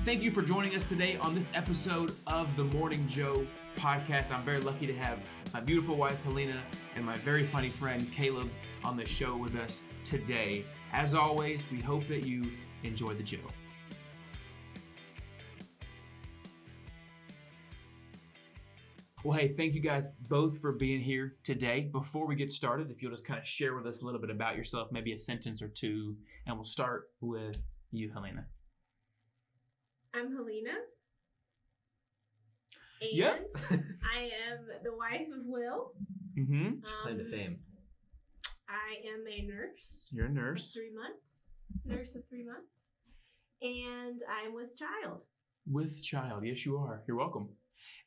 Thank you for joining us today on this episode of the Morning Joe podcast. I'm very lucky to have my beautiful wife, Helena, and my very funny friend, Caleb, on the show with us today. As always, we hope that you enjoy the Joe. Well, hey, thank you guys both for being here today. Before we get started, if you'll just kind of share with us a little bit about yourself, maybe a sentence or two, and we'll start with you, Helena. I'm Helena, and Yep. I am the wife of Will. Mm-hmm. Claim to fame. I am a nurse. You're a nurse. 3 months. Nurse of 3 months. And I'm with child. With child. Yes, you are. You're welcome.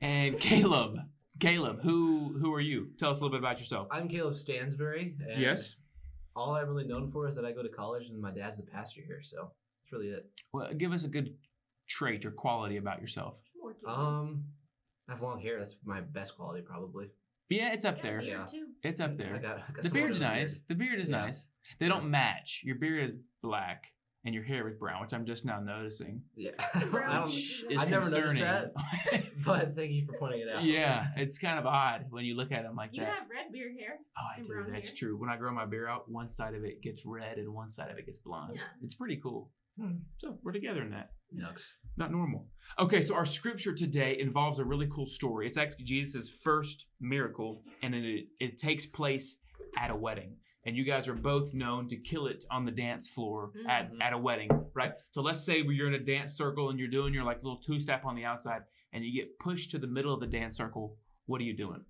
And Caleb, who are you? Tell us a little bit about yourself. I'm Caleb Stansberry. And Yes. all I'm really known for is that I go to college and my dad's the pastor here, so that's really it. Well, give us a good trait or quality about yourself. More to I have long hair. That's my best quality, probably. Yeah, it's up there. Yeah. Too. It's up I there. got The some beard's sort of nice. The beard is Yeah. nice. They don't match. Your beard is black and your hair is brown, which I'm just now noticing. Yeah. Brown It's I've never noticed concerning. that, but thank you for pointing it out. Yeah, it's kind of odd when you look at them like You that. have red beard hair. Oh, I and do. brown That's hair. true. When I grow my beard out, one side of it gets red and one side of it gets blonde. Yeah. It's pretty cool. So we're together in that. Nux. Not normal. Okay, so our scripture today involves a really cool story. It's actually Jesus' first miracle, and it takes place at a wedding. And you guys are both known to kill it on the dance floor at a wedding, right? So let's say you're in a dance circle and you're doing your like little two-step on the outside, and you get pushed to the middle of the dance circle. What are you doing?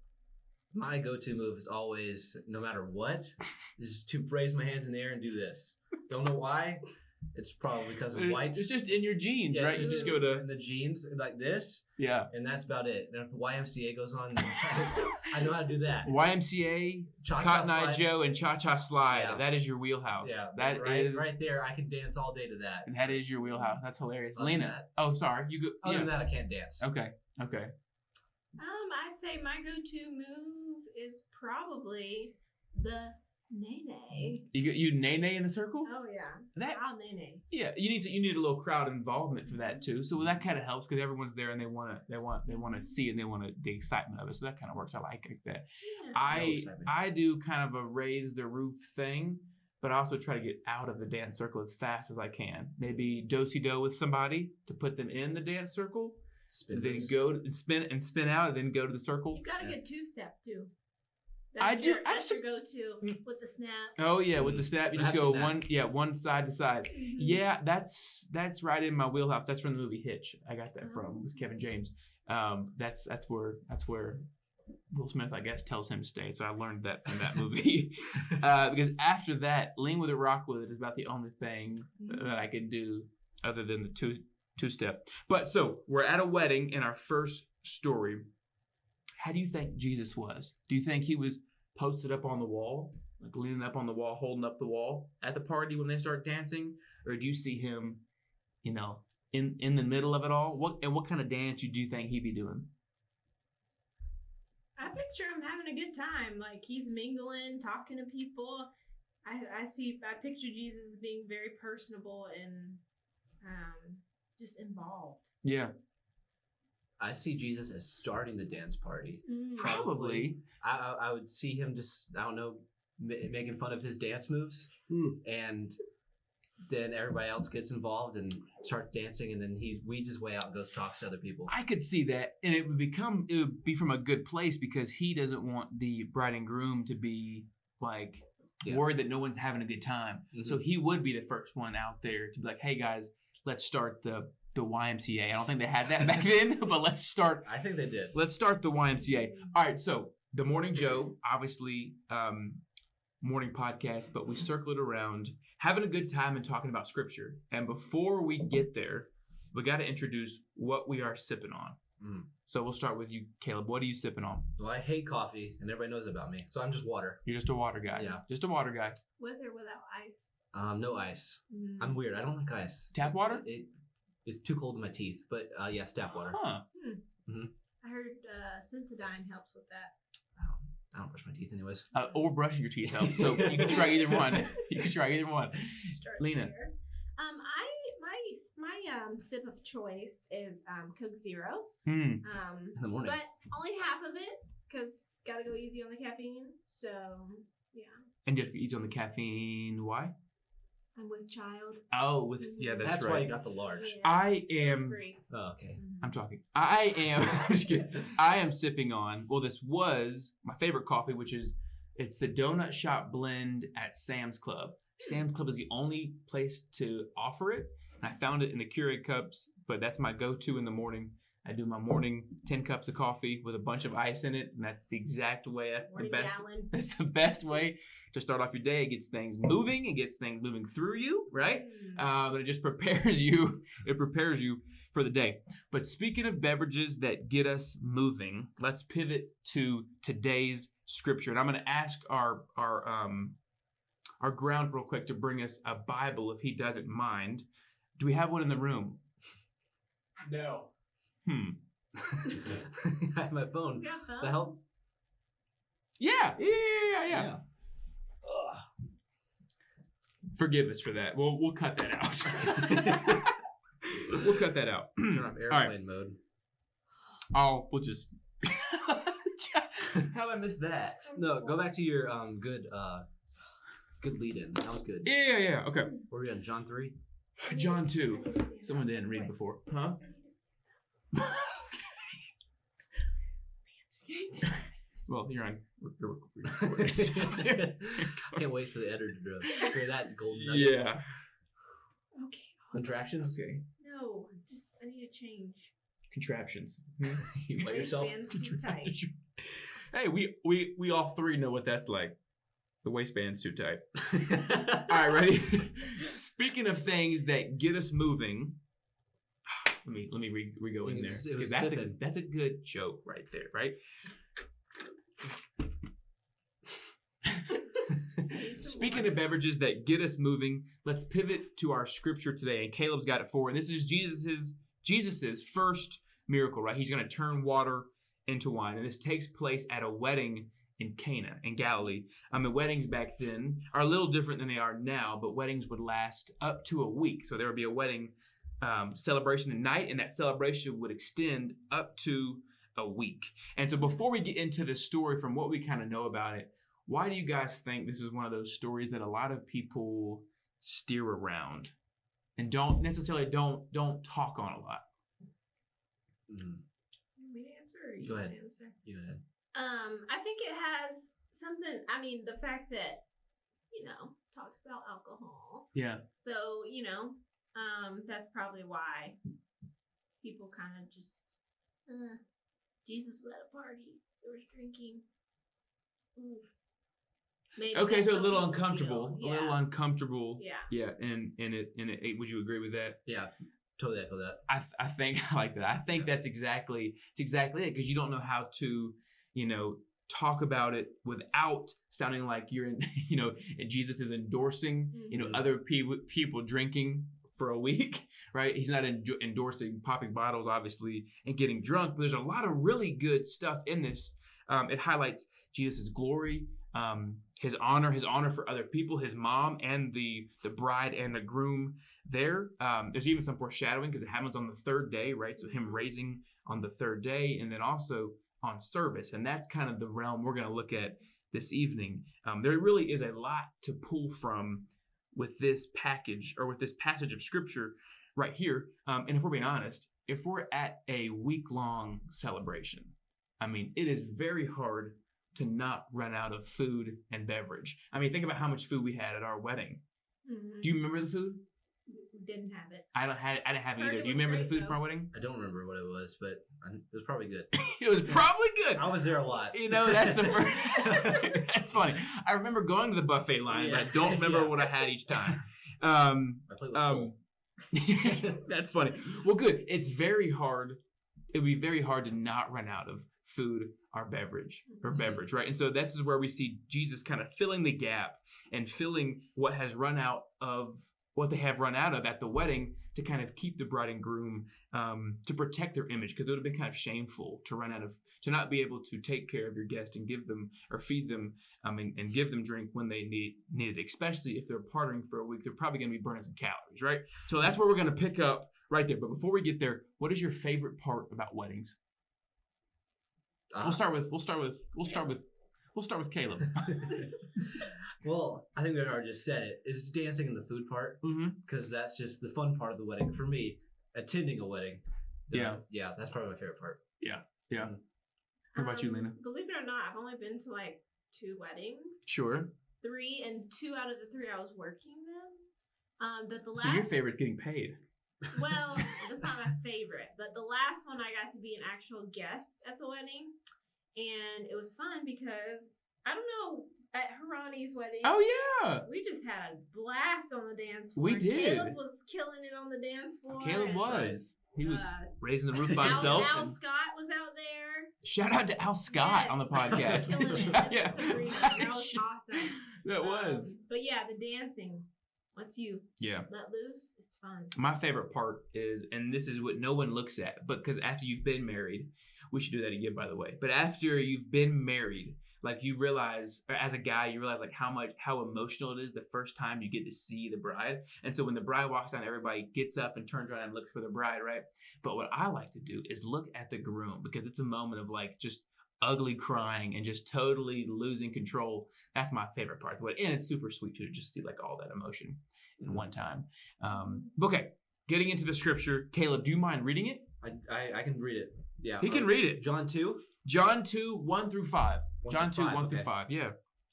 My go-to move is always, no matter what, is to raise my hands in the air and do this. Don't know why. It's probably because of white. It's just in your genes, Yeah, right? it's You just go to, in the jeans like this, yeah. and that's about it. And if the YMCA goes on, I know how to do that. YMCA, Cha-cha Cotton Eye slide. Joe, and Cha-Cha Slide. Yeah. That is your wheelhouse. Yeah, That right, is right there. I can dance all day to that. That is your wheelhouse. That's hilarious. Other than Lena. that- Oh, sorry. You go. Other than Yeah. that, I can't dance. Okay. I'd say my go-to move is probably the nene. You nay in the circle. Oh yeah. That I'll nene. yeah. You need a little crowd involvement for that too. So that kind of helps because everyone's there and they want to see it and they want the excitement of it. So that kind of works. I like that. Yeah. excitement. I do kind of a raise the roof thing, but I also try to get out of the dance circle as fast as I can. Maybe do-si-do with somebody to put them in the dance circle. Spin And then moves. go and spin out, and then go to the circle. You gotta Yeah. get two-step too. I do- That's your go-to with the snap. Oh yeah, with the snap, you just I've go seen that. one side to side. Mhm. Yeah, that's right in my wheelhouse. That's from the movie Hitch. I got that from with Kevin James. That's where Will Smith, I guess, tells him to stay. So I learned that from that movie. Because after that, Lean with It, Rock with It is about the only thing that I can do other than the two-step. But so we're at a wedding in our first story. How do you think Jesus was? Do you think he was posted up on the wall, like leaning up on the wall, holding up the wall at the party when they start dancing? Or do you see him, in the middle of it all? What kind of dance do you think he'd be doing? I picture him having a good time. Like he's mingling, talking to people. I picture Jesus as being very personable and just involved. Yeah, I see Jesus as starting the dance party. probably. I would see him just, I don't know, making fun of his dance moves. And then everybody else gets involved and starts dancing, and then he weeds his way out and goes talks to other people. I could see that, and it would be from a good place because he doesn't want the bride and groom to be like worried that no one's having a good time. Mhm. So he would be the first one out there to be like, "Hey guys, let's start the YMCA." I don't think they had that back then, but let's start I think they did. the YMCA. All right, so the Morning Joe, obviously, morning podcast, but we circle it around having a good time and talking about scripture. And before we get there, we got to introduce what we are sipping on. Mm. So we'll start with you, Caleb. What are you sipping on? Well, I hate coffee, and everybody knows about me, so I'm just water. You're just a water guy. Yeah. Just a water guy. With or without ice. No ice. Mm. I'm weird. I don't like ice. Tap water? It's too cold in my teeth, but yes, tap water. Huh. I heard Sensodyne helps with that. I don't brush my teeth anyways. Or brushing your teeth helps. So you can try either one. Start Lena. there. My sip of choice is Coke Zero. In the morning. But only half of it because gotta go easy on the caffeine. So yeah. And you have to be easy on the caffeine. Why? I'm with child. Oh, that's right. why you got the large. Yeah. I It's am. free. Oh, okay. I'm talking. I am. Just kidding. I am sipping on. Well, this was my favorite coffee, which is it's the Donut Shop blend at Sam's Club. Sam's Club is the only place to offer it, and I found it in the Keurig cups. But that's my go-to in the morning. I do my morning 10 cups of coffee with a bunch of ice in it, and that's the exact way. Morning gallon. That's the best way to start off your day. It gets things moving. It gets things moving through you, right? But it just prepares you. It prepares you for the day. But speaking of beverages that get us moving, let's pivot to today's scripture, and I'm going to ask our ground real quick to bring us a Bible if he doesn't mind. Do we have one in the room? No. I have my phone. Yeah, The hell? Yeah. Forgive us for that. We'll cut that out. We'll cut that out. Turn off airplane mode. We'll just. How'd I miss that? No, go back to your good lead-in. That was good. Yeah. Okay. Were we on John 3? John 2. Someone didn't read before, huh? Well, you're on. I can't wait for the editor to hear that golden nugget. Yeah. Okay. Contractions. Okay. No, I need to change. Contraptions. You let yourself. Waistband's too tight. Hey, we all three know what that's like. The waistband's too tight. All right, ready? Speaking of things that get us moving, let me re-go in there. It was that's a good joke right there, right? Speaking of beverages that get us moving, let's pivot to our scripture today. And Caleb's got it for, and this is Jesus's first miracle, right? He's going to turn water into wine, and this takes place at a wedding in Cana in Galilee. Weddings back then are a little different than they are now, but weddings would last up to a week. So there would be a wedding celebration at night, and that celebration would extend up to a week. And so before we get into the story, from what we kind of know about it, why do you guys think this is one of those stories that a lot of people steer around and don't talk on a lot? You want me to answer? Or you Go want ahead. to answer? You go ahead. I think it has something. I mean, the fact that talks about alcohol. Yeah. So that's probably why people kind of just Jesus was at a party. There was drinking. Ooh. Maybe Okay, that's so a how little people uncomfortable. feel. A little uncomfortable. Yeah. Yeah, and it would you agree with that? Yeah, totally echo that. I think I like that. I think that's exactly it, because you don't know how to, talk about it without sounding like you're in, and Jesus is endorsing, other people drinking for a week, right? He's not endorsing popping bottles, obviously, and getting drunk, but there's a lot of really good stuff in this. It highlights Jesus' glory, his honor for other people, his mom and the bride and the groom there. There's even some foreshadowing because it happens on the third day, right? So him raising on the third day, and then also on service. And that's kind of the realm we're going to look at this evening. There really is a lot to pull from with this package or with this passage of scripture right here. And if we're being honest, if we're at a week-long celebration, it is very hard to not run out of food and beverage. Think about how much food we had at our wedding. Mm-hmm. Do you remember the food? Didn't have it. I didn't have it Heard either. it Do you was remember the great, food from our wedding? I don't remember what it was, but it was probably good. It was probably good. I was there a lot. That's the first. That's funny. I remember going to the buffet line, but I don't remember what I had each time. My plate was full. That's funny. Well, good. It's very hard. It would be very hard to not run out of food or beverage, right? And so this is where we see Jesus kind of filling the gap and filling what they have run out of at the wedding to kind of keep the bride and groom, to protect their image, because it would have been kind of shameful to not be able to take care of your guest and give them or feed them, and give them drink when they need it, especially if they're partying for a week. They're probably going to be burning some calories, right? So that's where we're going to pick up right there. But before we get there, what is your favorite part about weddings? We'll start with Caleb. Well, I think we already just said it. It's dancing and the food part, because that's just the fun part of the wedding for me. Attending a wedding, that's probably my favorite part. Yeah. What about you, Lena? Believe it or not, I've only been to like 2 weddings. Sure. 3, and 2 out of the 3 I was working them. But the last. So your favorite's getting paid. Well, that's not my favorite, but the last one I got to be an actual guest at the wedding, and it was fun because I don't know, at Harani's wedding. Oh yeah. We just had a blast on the dance floor. We did. Caleb was killing it on the dance floor. Caleb was. He was raising the roof by himself. Al Scott was out there. Shout out to Al Scott on the podcast. Yeah. That was awesome. That was. But yeah, the dancing. Once you let loose, it's fun. My favorite part is, and this is what no one looks at, but because after you've been married, we should do that again, by the way. But after you've been married, like you realize, as a guy, you realize like how emotional it is the first time you get to see the bride. And so when the bride walks down, everybody gets up and turns around and looks for the bride, right? But what I like to do is look at the groom, because it's a moment of like just ugly crying and just totally losing control. That's my favorite part. And it's super sweet too, to just see like all that emotion in one time. Okay, getting into the scripture. Caleb, do you mind reading it? I can read it. Yeah, he can read it. John 2, 1 through 5. John 2, 1 through 5. Yeah.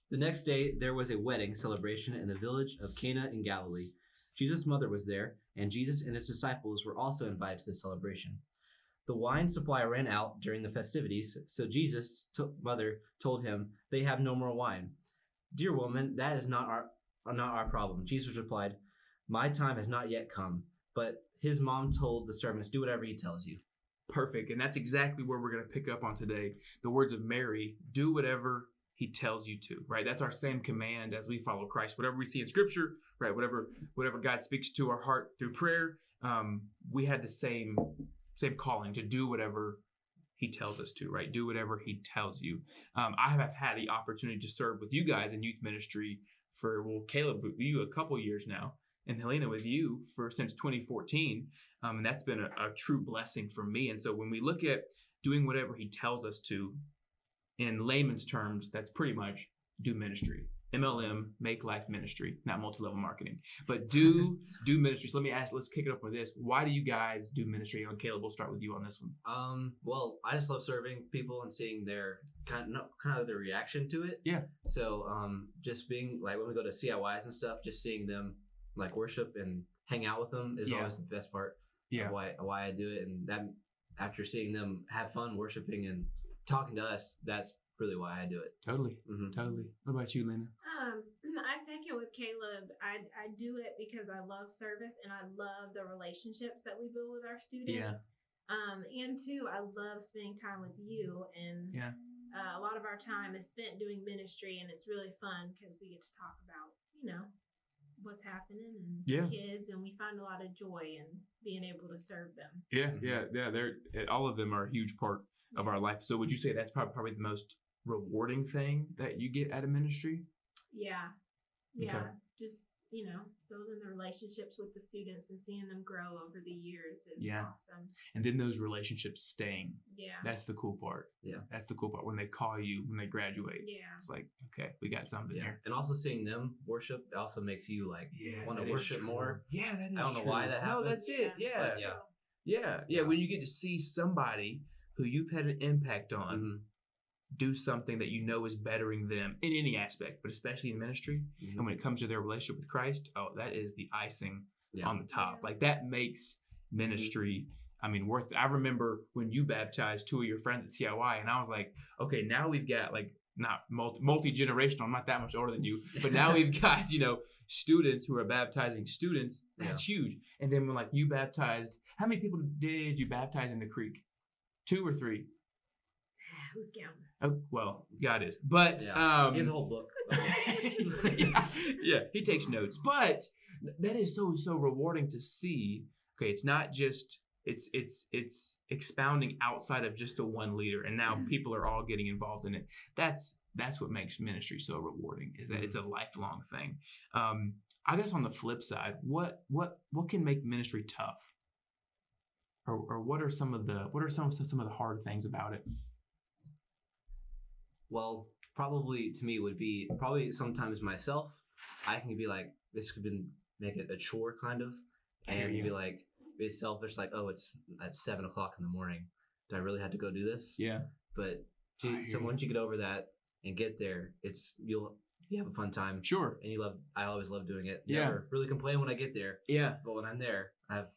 The next day, there was a wedding celebration in the village of Cana in Galilee. Jesus' mother was there, and Jesus and his disciples were also invited to the celebration. The wine supply ran out during the festivities, so Jesus' mother told him, "They have no more wine." "Dear woman, that is not our problem." Jesus replied, "My time has not yet come." But his mom told the servants, "Do whatever he tells you." Perfect. And that's exactly where we're going to pick up on today. The words of Mary, do whatever he tells you to, right? That's our same command as we follow Christ. Whatever we see in scripture, right? Whatever God speaks to our heart through prayer, we had the same calling to do whatever he tells us to, right? Do whatever he tells you. I have had the opportunity to serve with you guys in youth ministry for, Caleb, with you a couple years now, and Helena with you since 2014. And that's been a true blessing for me. And so when we look at doing whatever he tells us to, in layman's terms, that's pretty much do ministry. MLM, make life ministry, not multi-level marketing, but do ministry. So let's kick it up with this. Why do you guys do ministry? And Caleb, we'll start with you on this one. Well, I just love serving people and seeing their kind of their reaction to it. Yeah. So, just being like, when we go to CIYs and stuff, just seeing them like worship and hang out with them is always the best part. Yeah. Of why I do it. And that, after seeing them have fun worshiping and talking to us, that's really why I do it. Totally. Totally. What about you, Lena? I second with Caleb. I do it because I love service and I love the relationships that we build with our students. Yeah. And two, I love spending time with you, and a lot of our time is spent doing ministry, and it's really fun because we get to talk about, what's happening and kids, and we find a lot of joy in being able to serve them. Yeah. They're all of them are a huge part of our life. So would you say that's probably the most rewarding thing that you get out of ministry? Yeah. Okay. Just, building the relationships with the students and seeing them grow over the years is awesome. And then those relationships staying. Yeah. That's the cool part. Yeah. That's the cool part when they call you, when they graduate. Yeah. It's like, okay, we got something here. And also seeing them worship also makes you want to worship more. Yeah, that is I don't know why that happens. No, that's it. Yeah. When you get to see somebody who you've had an impact on do something that is bettering them in any aspect, but especially in ministry. And when it comes to their relationship with Christ, that is the icing on the top. Like that makes ministry, worth it. I remember when you baptized 2 of your friends at CIY, and I was like, okay, now we've got not multi-generational, I'm not that much older than you, but now we've got, students who are baptizing students. That's huge. And then when you baptized, how many people did you baptize in the creek? 2 or 3? Who's counting? Oh, well, God is. But he has a whole book. He takes notes. But that is so rewarding to see. Okay, it's not just it's expounding outside of just the one leader, and now people are all getting involved in it. That's what makes ministry so rewarding, is that it's a lifelong thing. I guess on the flip side, what can make ministry tough? or what are some of the hard things about it? Well, probably to me would be probably sometimes myself. I can be like, this could be make it a chore kind of, I hear and you. be like, be selfish, like, oh, it's at 7:00 in the morning. Do I really have to go do this? Yeah. But I hear so you. once you get over that and get there, you have a fun time, Sure. and I always love doing it. Yeah. Never really complain when I get there, Yeah. but when I'm there, I have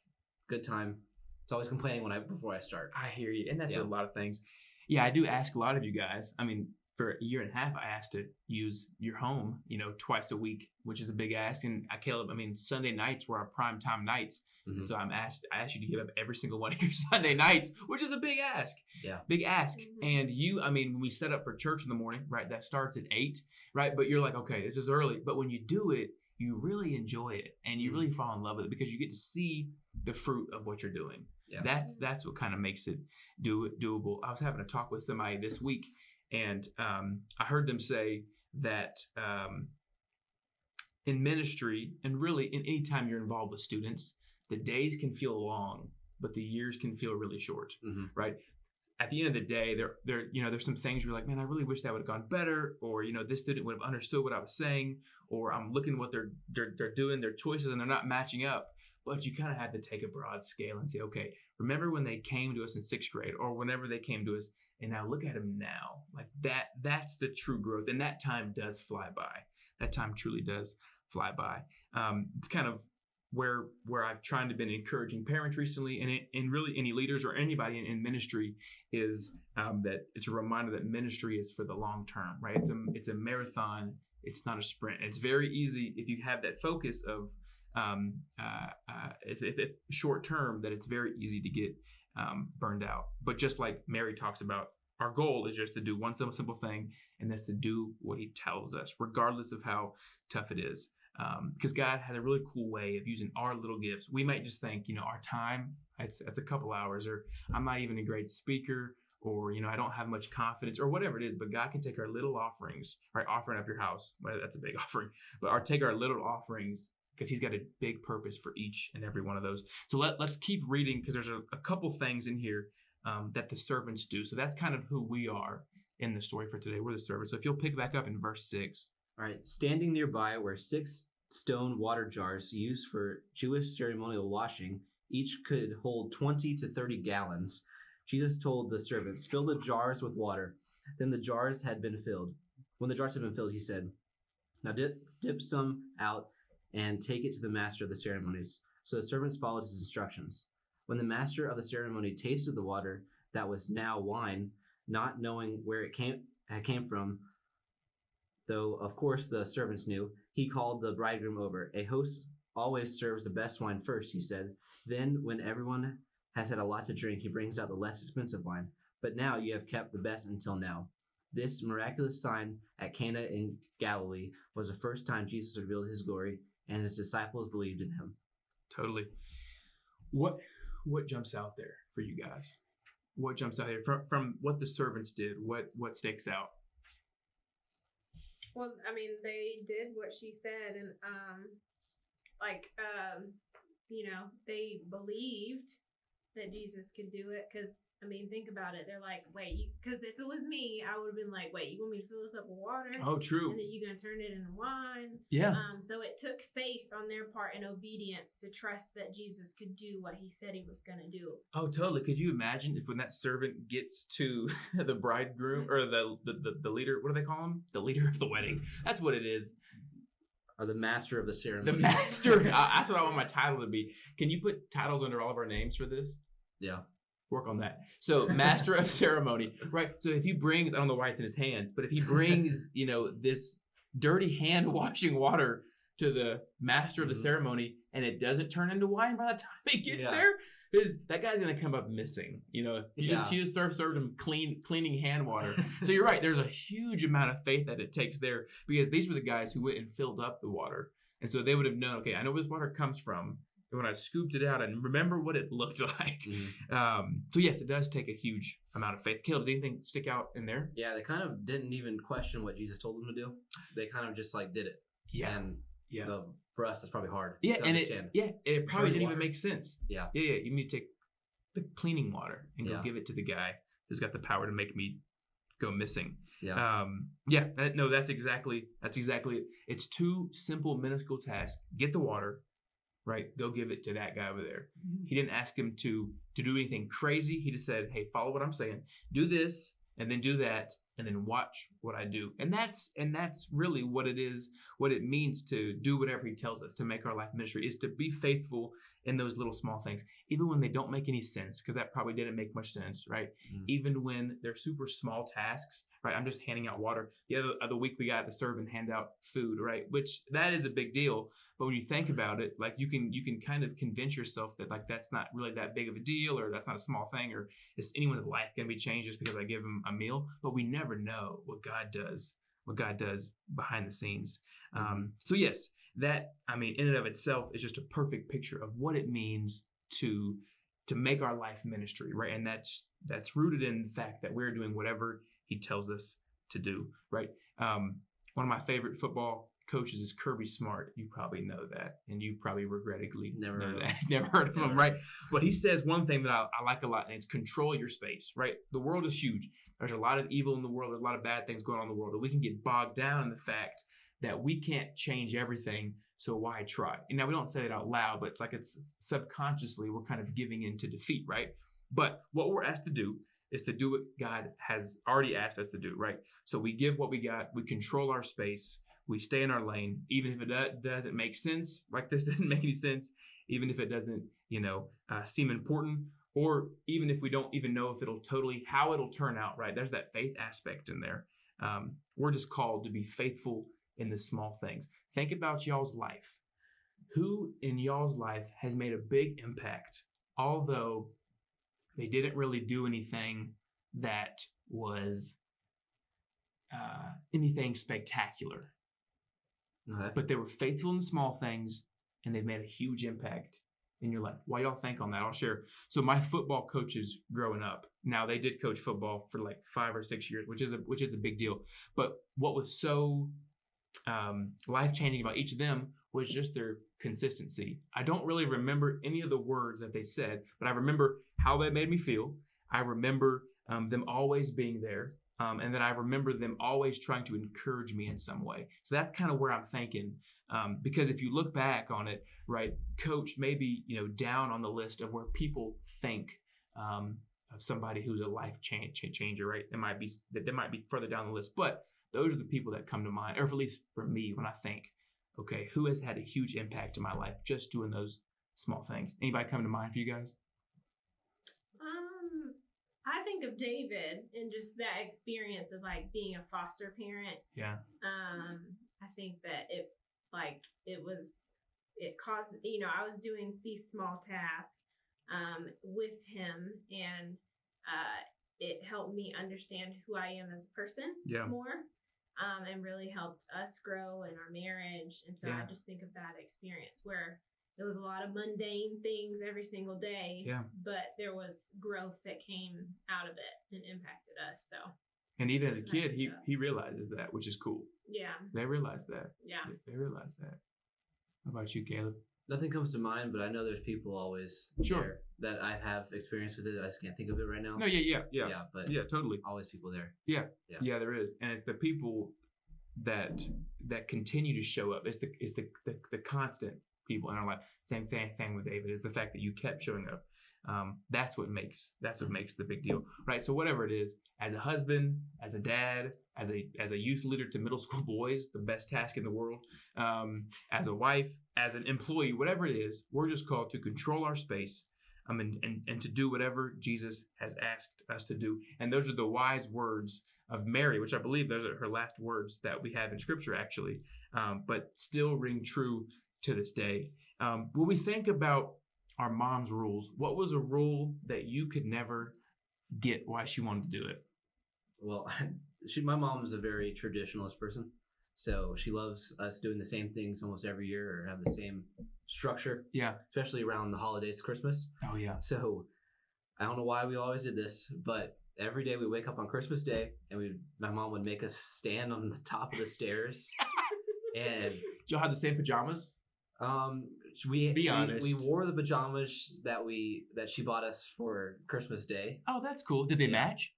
good time. It's always complaining before I start. I hear you. And that's Yeah. with a lot of things. Yeah, I do ask a lot of you guys. I mean, for a year and a half, I asked to use your home, twice a week, which is a big ask. And Caleb, Sunday nights were our prime time nights. Mhm. So I asked you to give up every single one of your Sunday nights, which is a big ask. Yeah. Big ask. Mhm. And when we set up for church in the morning, right, that starts at 8, right? But you're like, okay, this is early. But when you do it, you really enjoy it and you really fall in love with it because you get to see the fruit of what you're doing. Yeah. That's what kind of makes it doable. I was having a talk with somebody this week, and I heard them say that in ministry, and really in any time you're involved with students, the days can feel long, but the years can feel really short, Mhm. right? At the end of the day, there's some things you're like, man, I really wish that would have gone better, or this student would have understood what I was saying, or I'm looking at what they're doing, their choices, and they're not matching up. But you kind of had to take a broad scale and say, okay, remember when they came to us in 6th grade, or whenever they came to us, and now look at them now. Like that's the true growth, and that time does fly by. That time truly does fly by. It's kind of where I've tried to been encouraging parents recently, and really any leaders or anybody in ministry is that it's a reminder that ministry is for the long term, right? It's a marathon. It's not a sprint. It's very easy if you have that focus of if short term, that it's very easy to get burned out. But just like Mary talks about, our goal is just to do one simple thing, and that's to do what he tells us, regardless of how tough it is. Because God has a really cool way of using our little gifts. We might just think, our time, it's a couple hours, or I'm not even a great speaker, or, I don't have much confidence, or whatever it is. But God can take our little offerings, right? Offering up your house, well, that's a big offering, but take our little offerings, because he's got a big purpose for each and every one of those. So let's keep reading, because there's a couple things in here that the servants do. So that's kind of who we are in the story for today. We're the servants. So if you'll pick back up in verse 6. All right. Standing nearby were 6 stone water jars used for Jewish ceremonial washing. Each could hold 20 to 30 gallons. Jesus told the servants, fill the jars with water. Then the jars had been filled. When the jars had been filled, he said, now dip some out and take it to the master of the ceremonies. So the servants followed his instructions. When the master of the ceremony tasted the water that was now wine, not knowing where it came from, though of course the servants knew, he called the bridegroom over. A host always serves the best wine first, he said. Then, when everyone has had a lot to drink, he brings out the less expensive wine. But now you have kept the best until now. This miraculous sign at Cana in Galilee was the first time Jesus revealed his glory, and his disciples believed in him. Totally. What jumps out there for you guys? What jumps out here from what the servants did? What sticks out? Well, they did what she said, and they believed that Jesus could do it. Because think about it. They're like, wait, because if it was me, I would have been like, wait, you want me to fill this up with water? Oh, true. And then you're gonna turn it into wine? Yeah. So it took faith on their part and obedience to trust that Jesus could do what he said he was gonna do. Oh, totally. Could you imagine if when that servant gets to the bridegroom or the leader, what do they call him? The leader of the wedding. That's what it is. Or the master of the ceremony. The master. That's what I want my title to be. Can you put titles under all of our names for this? Yeah. Work on that. So master of ceremony, right? So if he brings, I don't know why it's in his hands, but if he brings, this dirty hand washing water to the master of the ceremony, and it doesn't turn into wine by the time he gets there, that guy's gonna come up missing. He just served him cleaning hand water. So you're right. There's a huge amount of faith that it takes there, because these were the guys who went and filled up the water, and so they would have known. Okay, I know where this water comes from. When I scooped it out, and remember what it looked like. So yes, it does take a huge amount of faith. Caleb, does anything stick out in there? Yeah, they kind of didn't even question what Jesus told them to do. They kind of just did it. Yeah. And for us, that's probably hard. Yeah, to and understand. it probably Dirty didn't water. even make sense. Yeah. Yeah. You need to take the cleaning water and go Yeah. give it to the guy who's got the power to make me go missing. Yeah. That's exactly it. It's two simple minuscule tasks. Get the water, right? Go give it to that guy over there. He didn't ask him to do anything crazy. He just said, hey, follow what I'm saying. Do this and then do that and then watch what I do. And that's really what it is, what it means to do whatever he tells us, to make our life ministry, is to be faithful in those little small things, even when they don't make any sense, because that probably didn't make much sense, right? Even when they're super small tasks, right? I'm just handing out water. The other week we got to serve and hand out food, right? Which that is a big deal. But when you think about it, like you can kind of convince yourself that like that's not really that big of a deal, or that's not a small thing, or is anyone's life going to be changed just because I give them a meal? But we never know what God does behind the scenes. So yes, that, I mean, in and of itself is just a perfect picture of what it means to make our life ministry, right? And that's rooted in the fact that we're doing whatever He tells us to do, right? One of my favorite football coaches is Kirby Smart. You probably know that, and you probably regrettably Never know heard of that. him. Never heard of him, right? But he says one thing that I like a lot, and it's control your space, right? The world is huge. There's a lot of evil in the world. There's a lot of bad things going on in the world, and we can get bogged down in the fact that we can't change everything, so why try? And now we don't say it out loud, but it's like it's subconsciously we're kind of giving in to defeat, right? But what we're asked to do is to do what God has already asked us to do, right? So we give what we got, we control our space, we stay in our lane, even if it doesn't make sense, like this doesn't make any sense, even if it doesn't, seem important, or even if we don't even know if how it'll turn out, right? There's that faith aspect in there. We're just called to be faithful in the small things. Think about y'all's life. Who in y'all's life has made a big impact, although they didn't really do anything that was anything spectacular? Okay. But they were faithful in the small things, and they've made a huge impact in your life. While y'all think on that, I'll share. So my football coaches growing up, now they did coach football for like 5 or 6 years, which is a big deal. But what was so life-changing about each of them was just their consistency. I don't really remember any of the words that they said, but I remember how they made me feel. I remember them always being there. And then I remember them always trying to encourage me in some way. So that's kind of where I'm thinking. Because if you look back on it, right, coach may be, down on the list of where people think of somebody who's a life changer, right? That might be further down the list. But those are the people that come to mind, or at least for me, when I think, okay, who has had a huge impact in my life just doing those small things? Anybody come to mind for you guys? I think of David and just that experience of like being a foster parent. Yeah. I think that it caused, I was doing these small tasks with him, and it helped me understand who I am as a person more, and really helped us grow in our marriage. And so I just think of that experience where there was a lot of mundane things every single day, but there was growth that came out of it and impacted us. So, and even as a kid, he realizes that, which is cool. Yeah, they realize that. Yeah, they realize that. How about you, Caleb? Nothing comes to mind, but I know there's people always there that I have experience with it. I just can't think of it right now. No, yeah, but totally. Always people there. Yeah, there is, and it's the people that continue to show up. It's the constant people in our life. Same thing with David is the fact that you kept showing up. That's what makes the big deal, right? So whatever it is, as a husband, as a dad, as a youth leader to middle school boys, the best task in the world, as a wife, as an employee, whatever it is, we're just called to control our space, and to do whatever Jesus has asked us to do. And those are the wise words of Mary, which I believe those are her last words that we have in Scripture, actually, but still ring true to this day. When we think about our mom's rules, what was a rule that you could never get why she wanted to do it? Well, my mom is a very traditionalist person, so she loves us doing the same things almost every year or have the same structure. Yeah. Especially around the holidays, Christmas. Oh, yeah. So I don't know why we always did this, but every day we wake up on Christmas Day and my mom would make us stand on the top of the stairs. And did y'all have the same pajamas? Be honest. We wore the pajamas that she bought us for Christmas Day. Oh, that's cool. Did they match?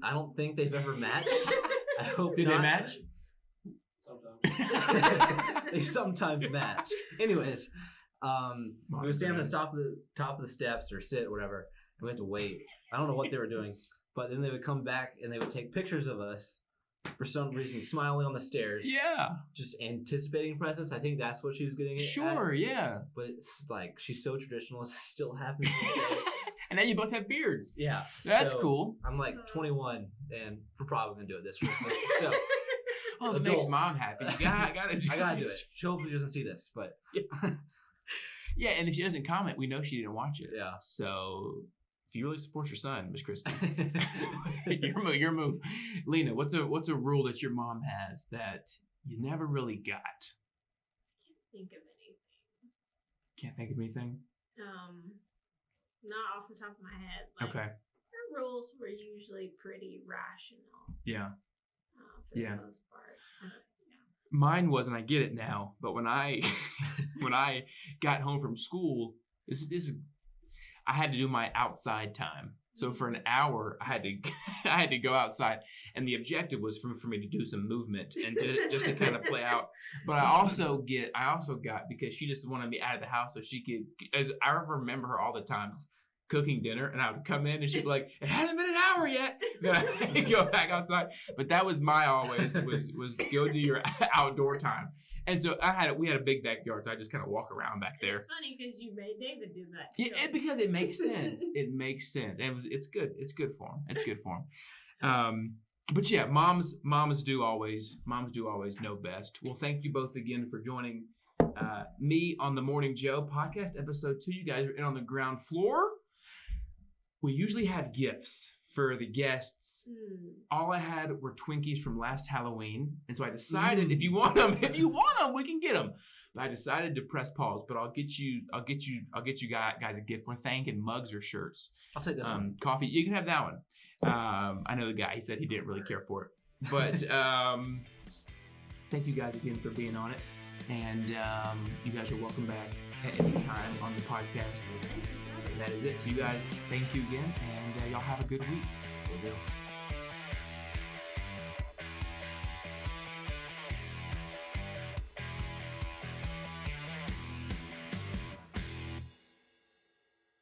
I don't think they've ever matched. I hope Did not. they match? Sometimes. They sometimes match. Anyways, we would stand on the top of the steps or sit or whatever, and we had to wait. I don't know what they were doing, but then they would come back and they would take pictures of us for some reason, smiling on the stairs. Yeah. Just anticipating presents. I think that's what she was getting at. Sure, yeah. But it's like she's so traditional. It still happens. And then you both have beards. Yeah. That's so cool. I'm like 21, and we're probably gonna do it this Christmas. So. Oh, that Adults. makes mom happy. I gotta do it. She hopefully doesn't see this, but Yeah, and if she doesn't comment, we know she didn't watch it. yeah. So if you really support your son, Miss Christie, your move. Lena, what's a rule that your mom has that you never really got? Can't think of anything. Can't think of anything? Not off the top of my head. Like, Okay. Her rules were usually pretty rational. Yeah. For Yeah. the most part. Mine was, and I get it now, but when I got home from school, this is I had to do my outside time. So for an hour, I had to go outside, and the objective was for me to do some movement and just to kind of play out. But I also got because she just wanted me out of the house so she could. As I remember her all the times cooking dinner, and I would come in and she'd be like, "It hasn't been an hour yet." Then I'd go back outside. But that was my always was go do your outdoor time. And so we had a big backyard, so I just kind of walk around back there. It's funny because you made David do that. Yeah, because it makes sense. It makes sense, and it's good. It's good for him. It's good for him. But yeah, moms do always know best. Well, thank you both again for joining me on the Morning Joe podcast, episode 2. You guys are in on the ground floor. We usually have gifts for the guests. All I had were Twinkies from last Halloween, and so I decided if you want them, we can get them. But I decided to press pause. But I'll get you guys a gift. We're thanking mugs or shirts. I'll take this one. Coffee. You can have that one. I know the guy. He said he didn't really care for it, but thank you guys again for being on it, and you guys are welcome back at any time on the podcast. That is it. So you guys, thank you again, and y'all have a good week. Will do.